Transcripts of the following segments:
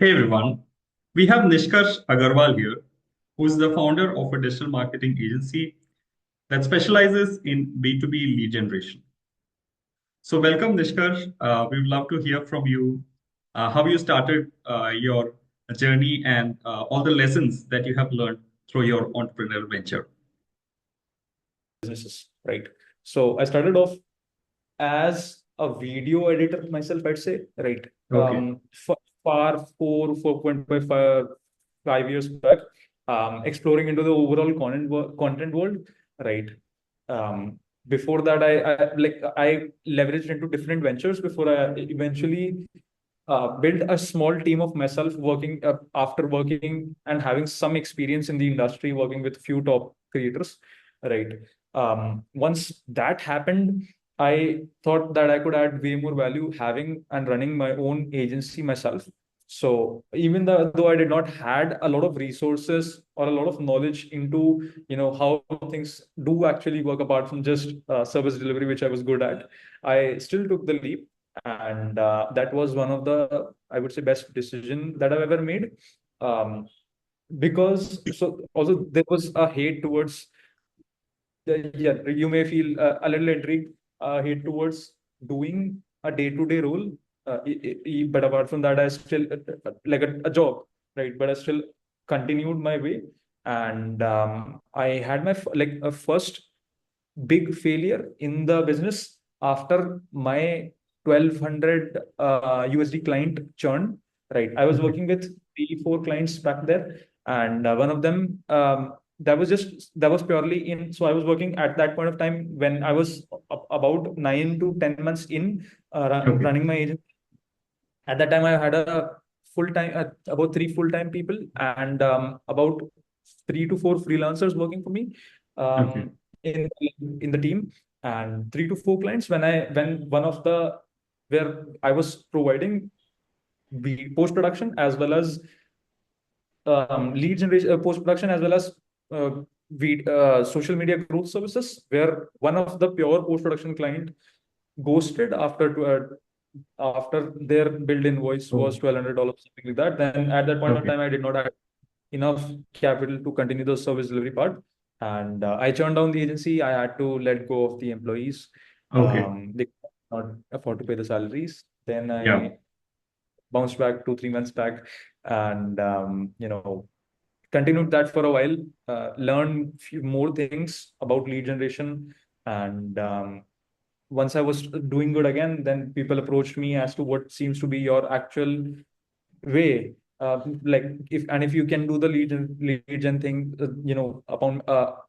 Hey everyone, we have Nishkarsh Agarwal here, who is the founder of a digital marketing agency that specializes in B2B lead generation. So, welcome Nishkarsh. We would love to hear from you how you started your journey and all the lessons that you have learned through your entrepreneurial venture. Businesses, right? So I started off as a video editor myself, I'd say, right? Okay. Far 4.5 years back, exploring into the overall content world, right? Um, Before that, I leveraged into different ventures before I eventually built a small team of myself working after working and having some experience in the industry, working with few top creators, right? Once that happened, I thought that I could add way more value having and running my own agency myself. So even though I did not had a lot of resources or a lot of knowledge into how things do actually work apart from just service delivery, which I was good at, I still took the leap, and that was one of the, I would say, best decision that I've ever made. Um, because so also there was a hate towards yeah, you may feel a little intrigued, hate towards doing a day-to-day role. But apart from that, I still like a job, right? But I still continued my way, and I had my like a first big failure in the business after my 1200 USD client churn. Right, I was Okay. working with 3 4 clients back there, and one of them, that was purely in. So I was working at that point of time when I was about 9 to 10 months in Okay. running my agency. At that time, I had a full time, about 3 full-time people, and about 3 to 4 freelancers working for me Okay. um, in in the team, and 3 to 4 clients. When one of the where I was providing the post production as well as lead generation, post production, as well as uh, social media growth services, where one of the pure post production client ghosted after their billed invoice was Oh, $1,200, something like that. Then at that point of okay. time, I did not have enough capital to continue the service delivery part, and I turned down the agency. I had to let go of the employees. Okay. They could not afford to pay the salaries. Then Yeah. I bounced back 2 3 months back, and continued that for a while, learned few more things about lead generation, and once I was doing good again, then people approached me as to what seems to be your actual way. Like if you can do the lead gen thing, upon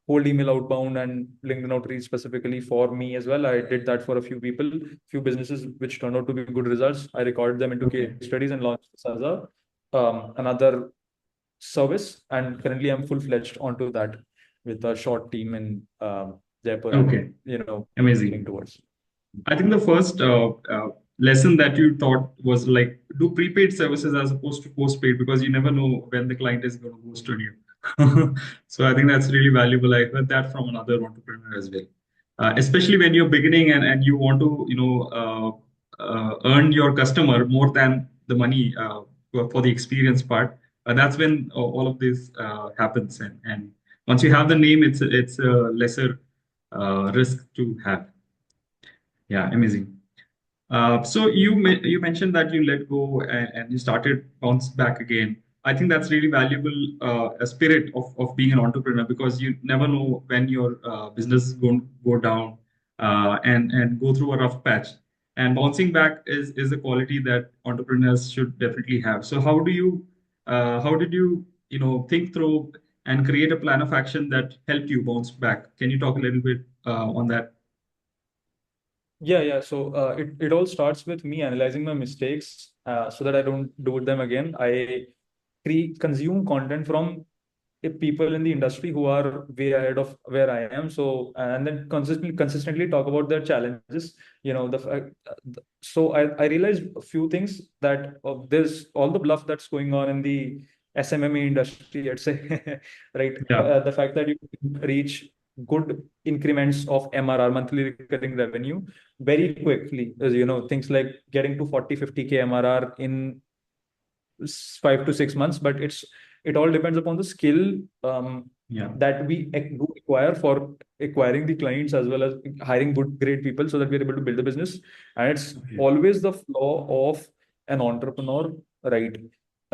cold email outbound and LinkedIn outreach specifically for me as well. I did that for a few people, few businesses, which turned out to be good results. I recorded them into case Okay. studies and launched this as a another service. And currently, I'm full fledged onto that with a short team in Jaipur, and Okay. moving Amazing. towards. I think the first lesson that you taught was like do prepaid services as opposed to postpaid because you never know when the client is going to ghost on you. So I think that's really valuable. I heard that from another entrepreneur as well. Especially when you're beginning and you want to, earn your customer more than the money for the experience part. That's when all of this happens. And once you have the name, it's a lesser risk to have. Yeah, amazing. So you mentioned that you let go and you started bounce back again. I think that's really valuable a spirit of being an entrepreneur because you never know when your business is going to go down and go through a rough patch. And bouncing back is a quality that entrepreneurs should definitely have. So how did you think through and create a plan of action that helped you bounce back? Can you talk a little bit on that? Yeah. So it all starts with me analyzing my mistakes so that I don't do them again. I consume content from people in the industry who are way ahead of where I am. So and then consistently talk about their challenges. So I realized a few things that there's all the bluff that's going on in the SMME industry, I'd say, right? Yeah. The fact that you reach good increments of MRR, monthly recurring revenue, very quickly, as you know, things like getting to 40 50K MRR in 5 to 6 months, but it all depends upon the skill Yeah. that we do require for acquiring the clients as well as hiring great people so that we're able to build the business. And it's Okay. always the flaw of an entrepreneur, right?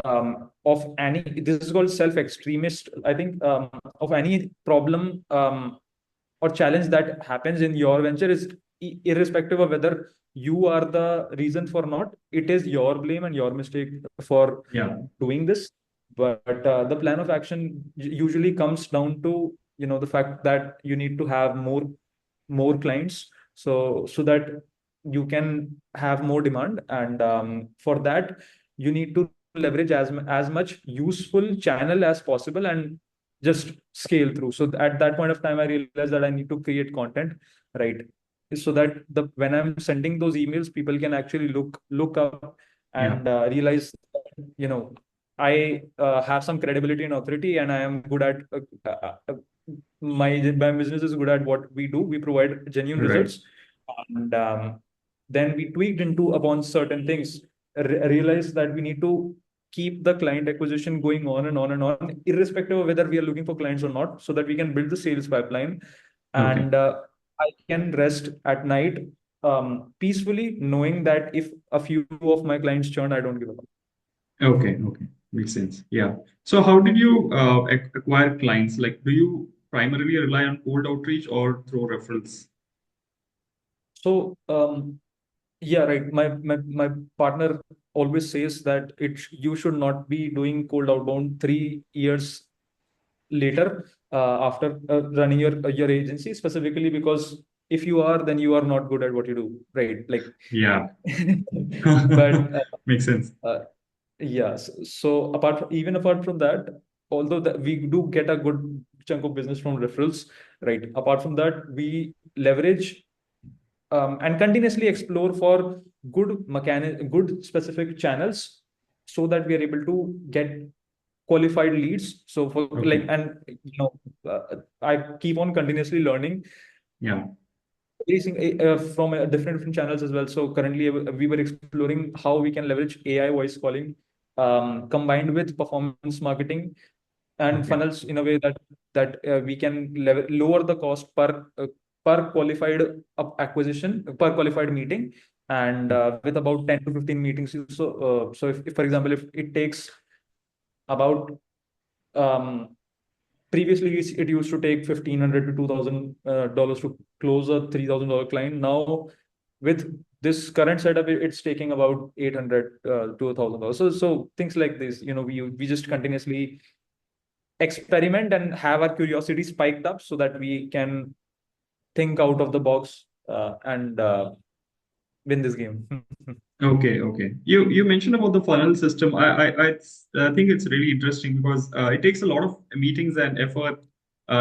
Of any, this is called self-extremist, I think, of any problem or challenge that happens in your venture is irrespective of whether you are the reason for not, it is your blame and your mistake for Yeah. doing this. But the plan of action usually comes down to, the fact that you need to have more clients, so that you can have more demand. And for that, you need to leverage as much useful channel as possible and just scale through. So at that point of time, I realized that I need to create content, right? So that when I'm sending those emails, people can actually look up Yeah. and realize, you know, I have some credibility and authority, and I am good at my business is good at what we do. We provide genuine Right. results, and then we tweaked into upon certain things. Realized that we need to keep the client acquisition going on and on and on, irrespective of whether we are looking for clients or not, so that we can build the sales pipeline. Okay. And I can rest at night peacefully, knowing that if a few of my clients churn, I don't give up. Okay. Okay. Makes sense. Yeah. So how did you acquire clients? Like, do you primarily rely on cold outreach or through referrals? So, yeah, right. My partner always says that you should not be doing cold outbound 3 years later after running your agency, specifically because if you are, then you are not good at what you do, right? Like, Yeah. but Makes sense. yeah. So even apart from that, although that we do get a good chunk of business from referrals, right? Apart from that, we leverage and continuously explore for good specific channels, so that we are able to get qualified leads. So for like, Okay. and I keep on continuously learning Yeah. from different channels as well. So currently, we were exploring how we can leverage AI voice calling combined with performance marketing and Okay. funnels in a way that we can lower the cost per qualified acquisition, per qualified meeting, and with about 10 to 15 meetings. So if for example, if it takes about um, previously it used to take 1,500 to $2,000 to close a $3,000 client. Now with this current setup, it's taking about 800 to $1,000. So things like this, we just continuously experiment and have our curiosity spiked up so that we can think out of the box and win this game. Okay, okay. You mentioned about the funnel system. I think it's really interesting because it takes a lot of meetings and effort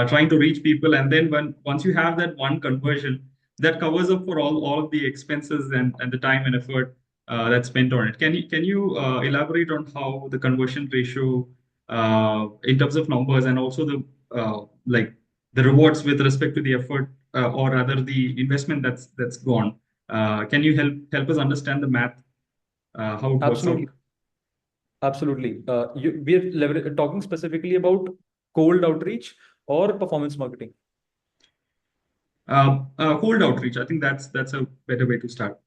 trying to reach people, and then once you have that one conversion, that covers up for all of the expenses and the time and effort that's spent on it. Can you elaborate on how the conversion ratio in terms of numbers and also the like the rewards with respect to the effort or rather the investment that's gone? Can you help us understand the math, how it works out? Absolutely. Absolutely. We are talking specifically about cold outreach or performance marketing. Cold outreach. I think that's a better way to start.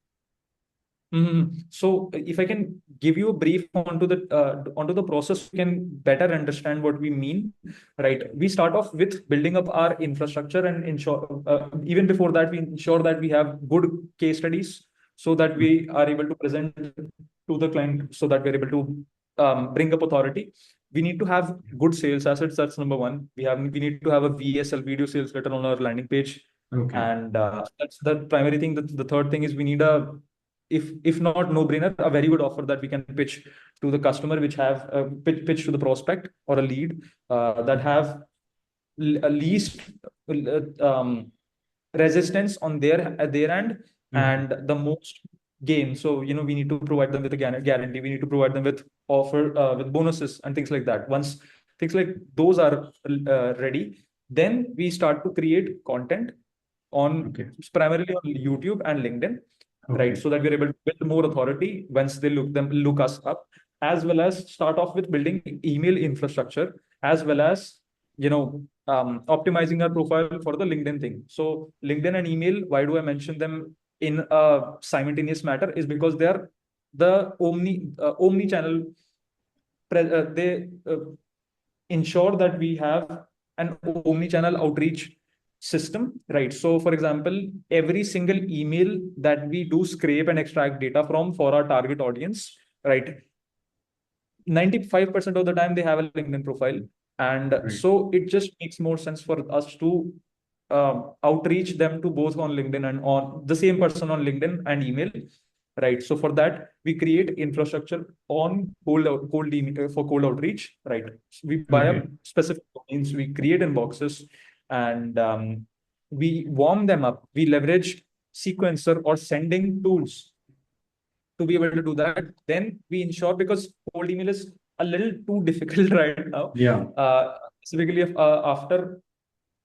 So, if I can give you a brief onto the process, you can better understand what we mean, right? We start off with building up our infrastructure and ensure even before that we ensure that we have good case studies so that we are able to present to the client, so that we're able to bring up authority. We need to have good sales assets. That's number one. We need to have a VSL, video sales letter, on our landing page, Okay. and that's the primary thing. The third thing is we need if not no brainer, a very good offer that we can pitch to the customer, which have pitch to the prospect or a lead that have a least um, resistance on their end Okay. and the most gain. So we need to provide them with a guarantee. We need to provide them with offer with bonuses and things like that. Once things like those are ready, then we start to create content on Okay. primarily on YouTube and LinkedIn, right? Okay. So that we're able to build more authority once they look us up. as well as start off with building email infrastructure, as well as optimizing our profile for the LinkedIn thing. So LinkedIn and email, why do I mention them in a simultaneous matter? Is because they are the omni channel. They ensure that we have an omni-channel outreach system, right? So, for example, every single email that we do scrape and extract data from for our target audience, right? 95% of the time they have a LinkedIn profile. And Right. so it just makes more sense for us to outreach them to both on LinkedIn and on the same person on LinkedIn and email, right? So for that, we create infrastructure on cold email for cold outreach, right? So we buy up Okay. specific domains, we create inboxes, and we warm them up. We leverage sequencer or sending tools to be able to do that. Then we ensure, because cold email is a little too difficult right now, Yeah. specifically if, after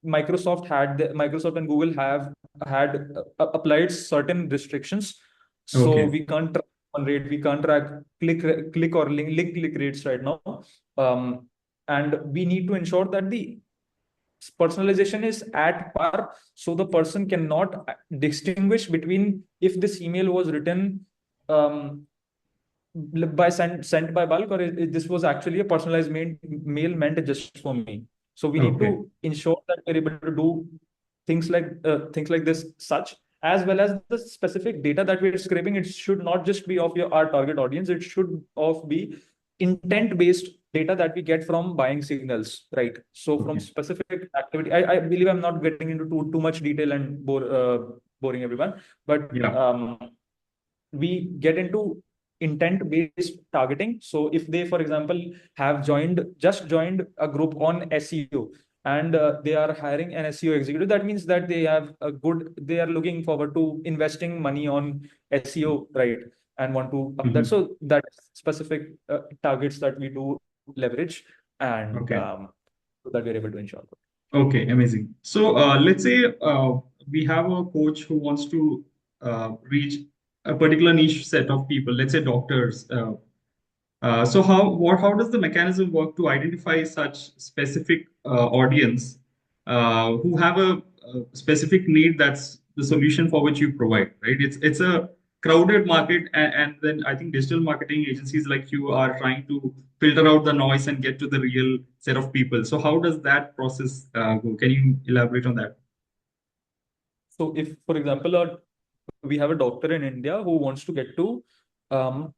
Microsoft and Google have had applied certain restrictions. So Okay. we can't track rate, we can't track click or link click rates right now. Um, and we need to ensure that the personalization is at par, so the person cannot distinguish between if this email was written um, by sent by bulk, or this was actually a personalized mail meant just for me. So we need Okay. to ensure that we're able to do things like this, such as well as the specific data that we're scraping. It should not just be of our target audience. It should of be intent based data that we get from buying signals, right? So from Okay. specific activity, I believe I'm not getting into too much detail and boring everyone, but Yeah. we get into intent based targeting. So if they, for example, have just joined a group on SEO, and they are hiring an SEO executive, that means that they are looking forward to investing money on SEO, right? And want to up that. Mhm. So that specific targets that we do leverage, and Okay. so that we're able to ensure. Okay, amazing. So let's say we have a coach who wants to reach a particular niche set of people, let's say doctors. So how does the mechanism work to identify such specific audience who have a specific need that's the solution for which you provide, right? It's a crowded market, and then I think digital marketing agencies like you are trying to filter out the noise and get to the real set of people. So how does that process go? Can you elaborate on that? So if, for example, we have a doctor in India who wants to get to, um,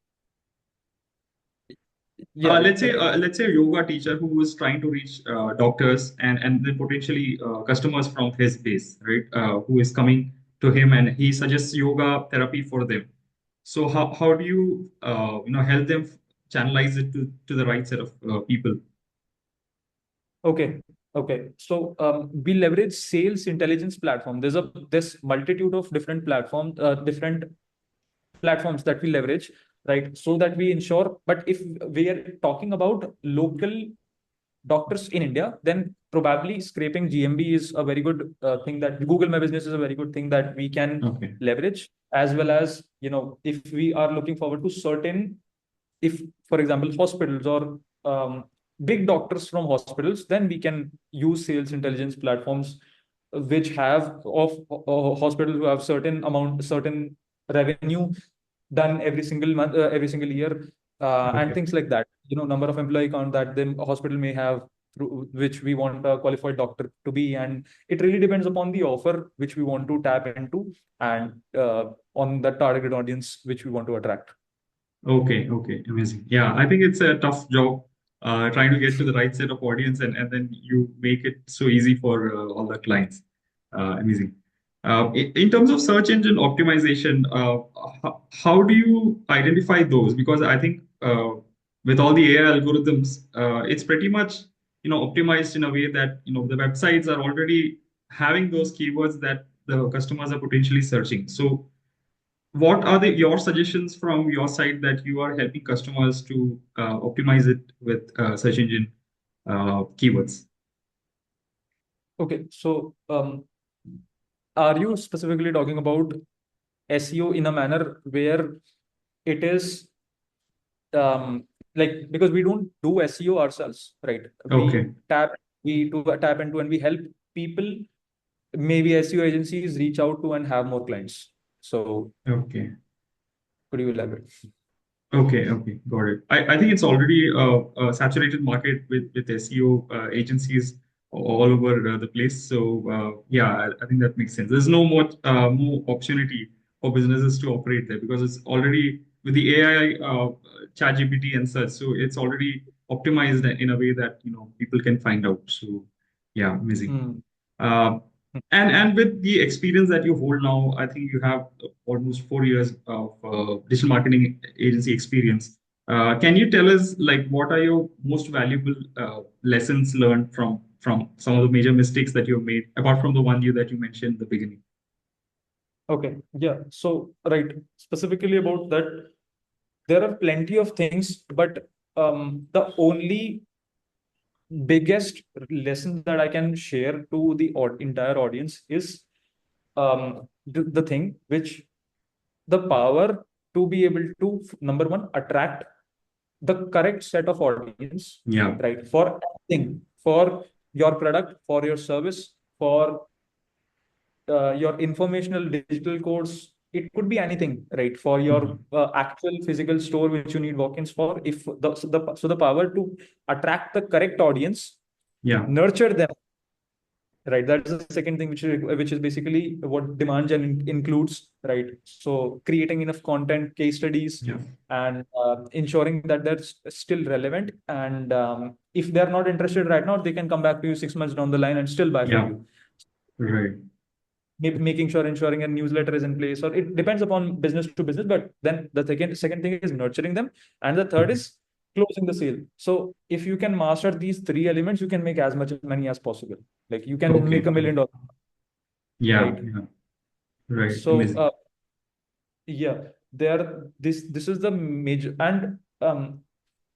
yeah, Let's say a yoga teacher who is trying to reach doctors and then potentially customers from his base, right? Who is coming to him and he suggests yoga therapy for them. So how do you help them channelize it to the right set of people? okay, okay. So we leverage sales intelligence platform. There's multitude of different platforms that we leverage, right? So that we ensure. But if we are talking about local doctors in India, then probably scraping GMB is a very good thing, that Google My Business is a very good thing that we can Okay. leverage, as well as, if we are looking forward to certain, if, for example, hospitals or big doctors from hospitals, then we can use sales intelligence platforms which have of hospitals who have certain revenue done every single month, every single year, and Okay. things like that. Number of employee count that the hospital may have, through which we want a qualified doctor to be, and it really depends upon the offer which we want to tap into, and on the target audience which we want to attract. Okay, okay, amazing. Yeah, I think it's a tough job trying to get to the right set of audience and then you make it so easy for all the clients. Amazing. In terms of search engine optimization, how do you identify those? Because I think with all the AI algorithms, it's pretty much optimized in a way that the websites are already having those keywords that the customers are potentially searching. So what are your suggestions from your side that you are helping customers to optimize it with search engine keywords? Okay, so are you specifically talking about SEO in a manner where it is like, because we don't do SEO ourselves, right? We Okay. tap into and we help people, maybe SEO agencies reach out to and have more clients. So Okay. could you elaborate? Okay, okay, got it. I think it's already a saturated market with SEO agencies all over the place. So yeah, I think that makes sense. There's no more opportunity for businesses to operate there because it's already with the AI, ChatGPT and such. So it's already optimized in a way that people can find out. So yeah, amazing. Hmm. Uh, and with the experience that you hold now, I think you have almost 4 years of digital marketing agency experience. Can you tell us like what are your most valuable lessons learned from some of the major mistakes that you've made, apart from the one that you mentioned in the beginning? Okay. Yeah. So, right. Specifically about that, there are plenty of things, but the only biggest lesson that I can share to the entire audience is the thing which the power to be able to, number one, attract the correct set of audience, Yeah, right? For anything, for your product, for your service, for your informational digital course. It could be anything, right? For your mhm, actual physical store which you need walk-ins for. If the power to attract the correct audience, yeah, nurture them, right? That's the second thing, which is basically what demand gen includes, right? So creating enough content, case studies, yeah, and ensuring that they're still relevant. And if they're not interested right now, they can come back to you 6 months down the line and still buy from yeah. you. Right. Making sure ensuring a newsletter is in place, or it depends upon business to business. But then the second thing is nurturing them, and the third Okay. is closing the sale. So if you can master these three elements, you can make as much money as possible. Like you can make Okay. $1 million, Yeah. right? Yeah. Right. So Amazing. yeah, there, this is the major. And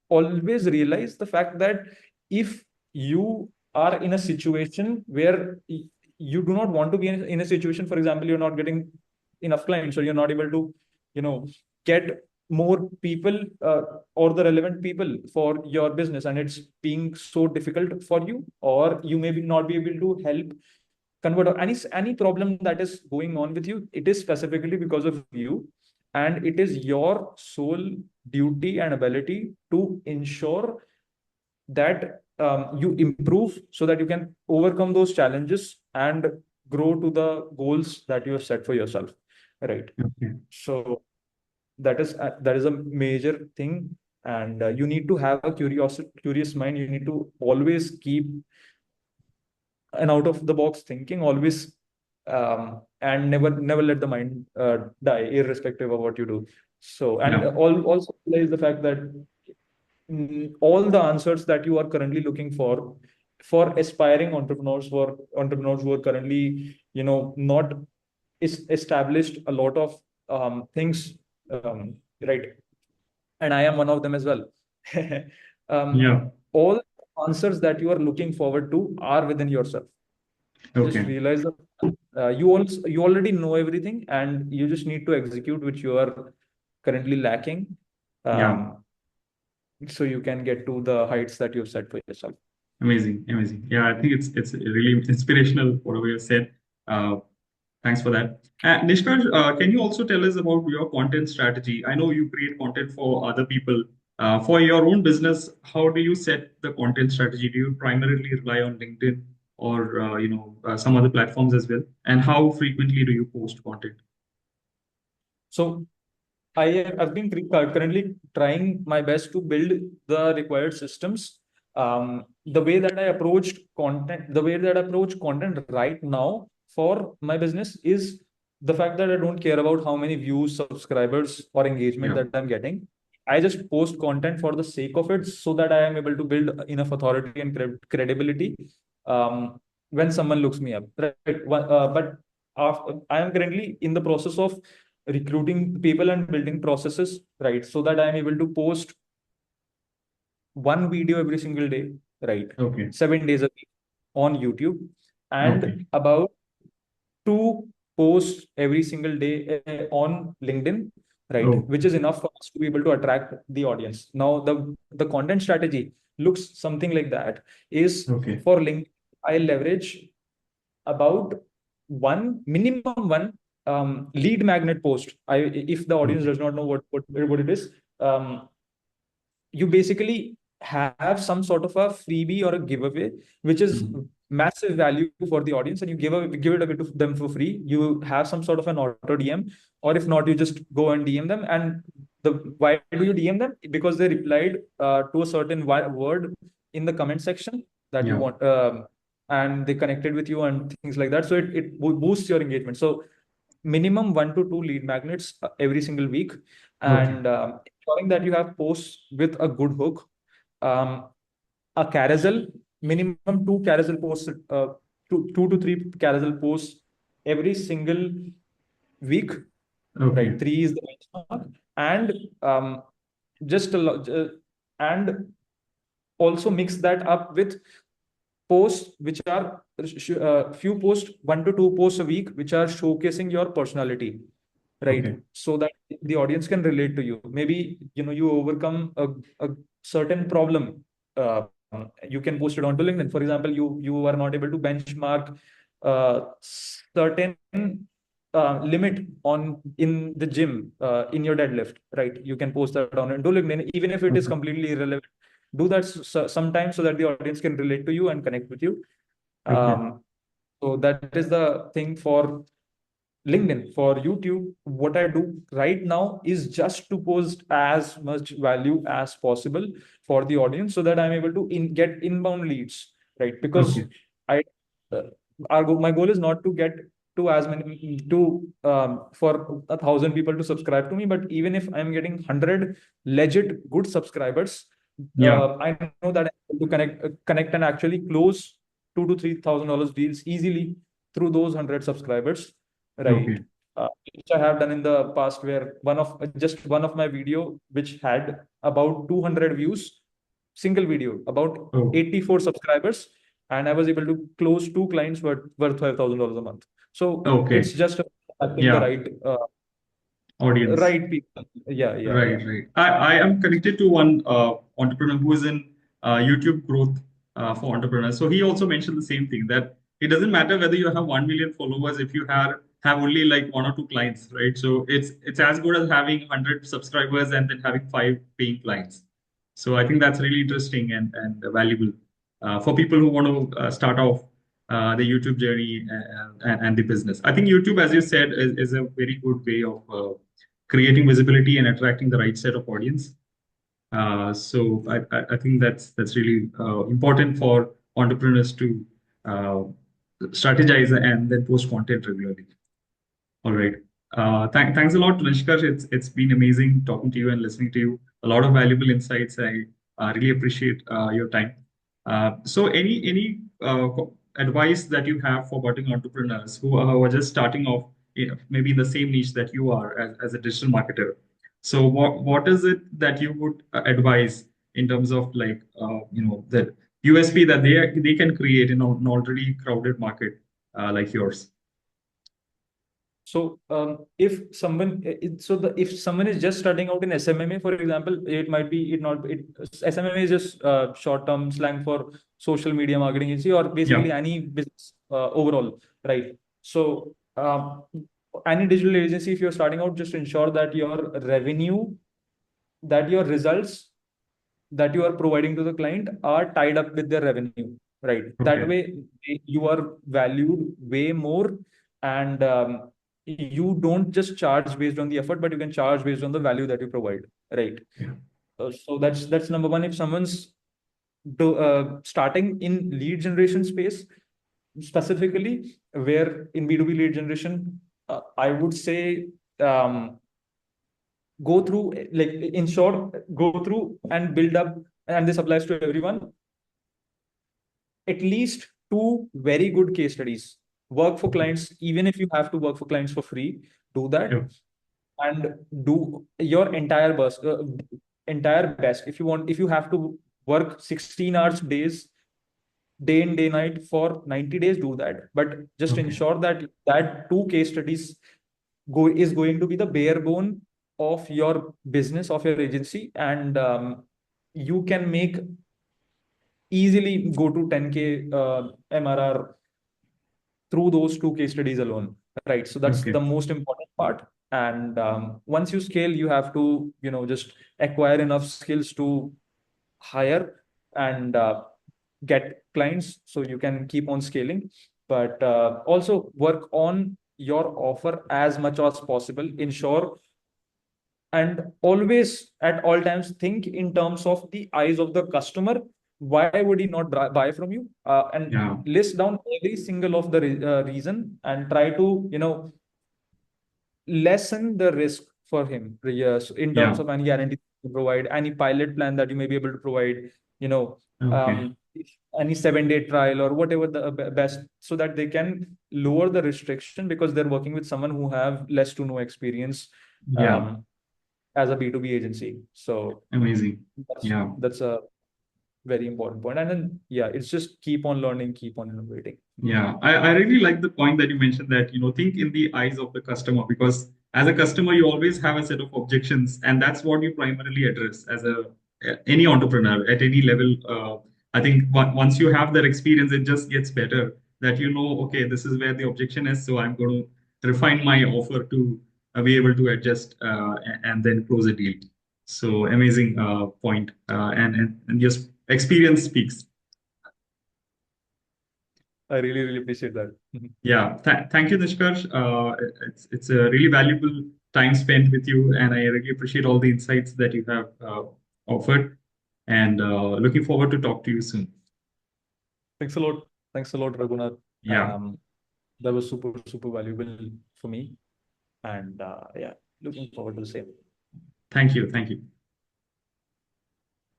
always realize the fact that if you are in a situation where you do not want to be in a situation, for example, you're not getting enough clients, or you're not able to, you know, get more people, or the relevant people for your business, and it's being so difficult for you, or you may not be able to help convert, or any problem that is going on with you, it is specifically because of you. And it is your sole duty and ability to ensure that you improve, so that you can overcome those challenges and grow to the goals that you have set for yourself, right? Okay. So that is a major thing. And you need to have a curious mind. You need to always keep an out of the box thinking, always, and never let the mind die, irrespective of what you do. So, and Yeah. also realize the fact that all the answers that you are currently looking for aspiring entrepreneurs, for entrepreneurs who are currently, not is established a lot of things, right? And I am one of them as well. um, Yeah. all answers that you are looking forward to are within yourself. Just Okay. realize that you already know everything, and you just need to execute, which you are currently lacking, Yeah. um, so you can get to the heights that you've set for yourself. Amazing, amazing. Yeah, I think it's really inspirational whatever you said. Uh, Thanks for that. Nishkarsh, can you also tell us about your content strategy? I know you create content for other people. For your own business, how do you set the content strategy? Do you primarily rely on LinkedIn or some other platforms as well? And how frequently do you post content? So I've been currently trying my best to build the required systems. The way that I approach content right now for my business is the fact that I don't care about how many views, subscribers, or engagement Yeah. that I'm getting. I just post content for the sake of it, so that I am able to build enough authority and credibility when someone looks me up. Right? But I am currently in the process of recruiting people and building processes, right? So that I'm able to post one video every single day, right? Okay. 7 days a week on YouTube, Okay. and about two posts every single day on LinkedIn, right? Oh, Which is enough for us to be able to attract the audience. Now, the content strategy looks something like that. Is okay. for LinkedIn, I leverage about one minimum one lead magnet post. If the audience Okay. does not know what it is, um, you basically have some sort of a freebie or a giveaway, which is Mhm. massive value for the audience, and you give it away to them for free. You have some sort of an auto DM, or if not, you just go and DM them. And why do you DM them? Because they replied to a certain word in the comment section that you Yeah. want, and they connected with you and things like that. So it boosts your engagement. So minimum 1 to 2 lead magnets every single week, Okay. and ensuring that you have posts with a good hook, um, a carousel, minimum two carousel posts, two to three carousel posts every single week, Okay. right? Three is the benchmark, and just and also mix that up with posts which are few posts, 1 to 2 posts a week, which are showcasing your personality, right? Okay. So that the audience can relate to you. Maybe you overcome a certain problem. You can post it onto LinkedIn. For example, you are not able to benchmark certain limit on in the gym in your deadlift, right? You can post that on into LinkedIn, even if it is Okay. completely irrelevant. Do that sometimes so that the audience can relate to you and connect with you. Okay. So that is the thing for LinkedIn. For YouTube, what I do right now is just to post as much value as possible for the audience so that I'm able to get inbound leads, right? Because Okay. I, uh, my goal is not to get to as many to for 1,000 people to subscribe to me, but even if I'm getting 100 legit good subscribers, Yeah. I know that I'm able to connect and actually close $2,000 to $3,000 deals easily through those 100 subscribers, right? Okay. Which I have done in the past, where one of my video, which had about 200 views, single video, about Oh, 84 subscribers, and I was able to close two clients worth $12,000 a month. So it's okay. just attracting the Yeah. Audience. right people. Yeah, yeah, Right, yeah. right. I am connected to one entrepreneur who is in YouTube growth for entrepreneurs. So he also mentioned the same thing, that it doesn't matter whether you have 1 million followers if you have only like 1 or 2 clients, right? So it's as good as having 100 subscribers and then having 5 paying clients. So I think that's really interesting and valuable for people who want to start off the YouTube journey and the business. I think YouTube, as you said, is a very good way of creating visibility and attracting the right set of audience. So I think that's really important for entrepreneurs to uh, strategize and then post content regularly. All right. Thanks a lot, Nishkarsh. It's been amazing talking to you and listening to you. A lot of valuable insights. I really appreciate your time. So, any advice that you have for budding entrepreneurs who are just starting off, maybe in the same niche that you are as a digital marketer? So, what is it that you would advise in terms of like the USP that they can create in an already crowded market like yours? So if someone if someone is just starting out in SMMA, for example, it might be it not it SMMA is just short term slang for social media marketing agency, or Yeah. basically any business overall, right? So any digital agency, if you're starting out, just ensure that your revenue, that your results that you are providing to the client are tied up with their revenue, right? That Okay. way you are valued way more, and you don't just charge based on the effort, but you can charge based on the value that you provide, right? Yeah. So that's number one. If someone's starting in lead generation space, specifically where in B2B lead generation, I would say um, go through, like in short, go through and build up, and this applies to everyone, at least two very good case studies. Work for Okay. clients, even if you have to work for clients for free, do that, Yeah. and do your entire best. If you want, if you have to work 16 hours days, day in day night for 90 days, do that, but just Okay. ensure that that two case studies is going to be the bare bone of your business, of your agency, and you can make easily go to 10K MRR through those two case studies alone, right? So that's Okay. the most important part. And once you scale, you have to, just acquire enough skills to hire and get clients so you can keep on scaling. But also work on your offer as much as possible. Ensure and always at all times think in terms of the eyes of the customer. Why would he not buy from you? And Yeah. list down every single of the reason and try to lessen the risk for him, yes, in terms Yeah. of any guarantee to provide, any pilot plan that you may be able to provide, you know Okay. um, any 7-day trial or whatever the best, so that they can lower the restriction, because they're working with someone who have less to no experience Yeah. um, as a B2B agency. So Amazing. that's Yeah. that's a very important point. And then yeah, it's just keep on learning, keep on innovating. Yeah, I really like the point that you mentioned that, think in the eyes of the customer, because as a customer, you always have a set of objections, and that's what you primarily address as any entrepreneur at any level. I think once you have that experience, it just gets better that okay, this is where the objection is, so I'm going to refine my offer to be able to adjust and then close a deal. So amazing point, and just experience speaks. I really, really appreciate that. Yeah, thank you, Nishkarsh. It's a really valuable time spent with you, and I really appreciate all the insights that you have offered. And looking forward to talk to you soon. Thanks a lot. Thanks a lot, Raghunath. Yeah, That was super, super valuable for me. And yeah, looking forward to the same. thank you, thank you.